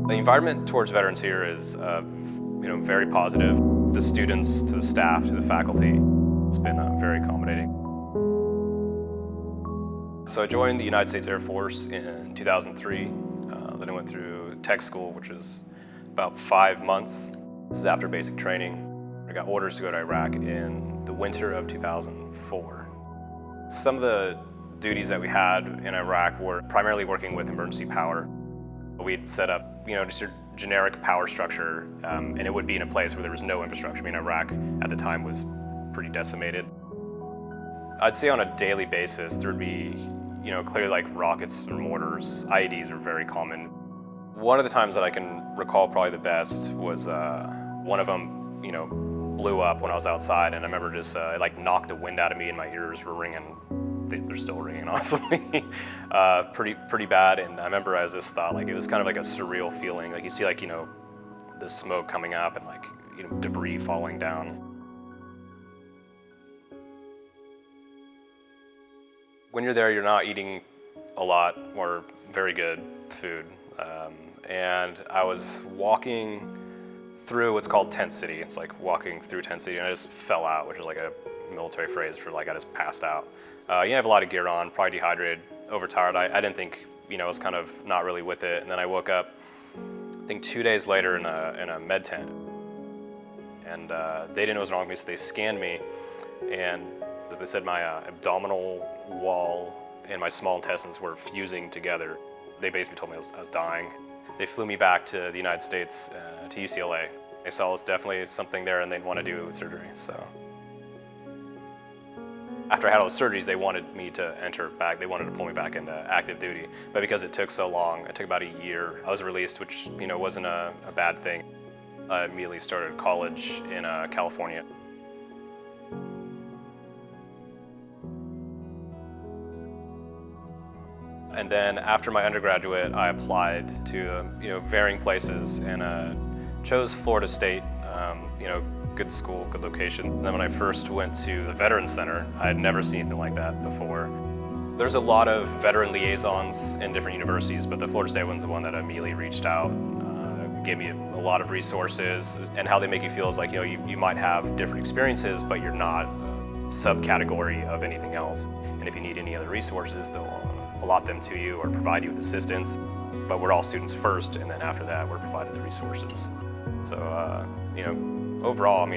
The environment towards veterans here is very positive. The students, to the staff, to the faculty, it's been very accommodating. So I joined the United States Air Force in 2003. Then I went through tech school, which was about 5 months. This is after basic training. I got orders to go to Iraq in the winter of 2004. Some of the duties that we had in Iraq were primarily working with emergency power. We'd set up, just your generic power structure, and it would be in a place where there was no infrastructure. I mean, Iraq at the time was pretty decimated. I'd say on a daily basis, there would be, clearly like rockets or mortars. IEDs are very common. One of the times that I can recall probably the best was one of them, blew up when I was outside, and I remember just it knocked the wind out of me and my ears were ringing. They're still ringing, honestly. pretty bad. And I remember I just thought it was kind of like a surreal feeling. Like you see the smoke coming up and debris falling down. When you're there, you're not eating a lot or very good food. And I was walking through what's called Tent City. It's like walking through Tent City, and I just fell out, which is like a military phrase for I just passed out. You have a lot of gear on, probably dehydrated, overtired. I didn't think, I was kind of not really with it. And then I woke up, I think 2 days later in a med tent. And they didn't know what was wrong with me, so they scanned me. And they said my abdominal wall and my small intestines were fusing together. They basically told me I was dying. They flew me back to the United States, to UCLA. They saw it was definitely something there and they'd want to do surgery, so. After I had all the surgeries, they wanted me to enter back. They wanted to pull me back into active duty. But because it took so long, it took about a year, I was released, which wasn't a bad thing. I immediately started college in California. And then after my undergraduate, I applied to varying places and chose Florida State. Good school, good location. And then when I first went to the Veterans Center, I had never seen anything like that before. There's a lot of veteran liaisons in different universities, but the Florida State one's the one that immediately reached out, gave me a lot of resources, and how they make you feel is you might have different experiences, but you're not a subcategory of anything else. And if you need any other resources, they'll allot them to you or provide you with assistance. But we're all students first, and then after that, we're provided the resources. So, overall,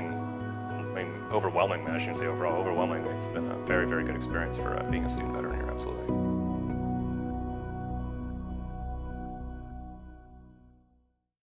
overwhelmingly, I shouldn't say overall, overwhelmingly, it's been a very, very good experience for being a student veteran here.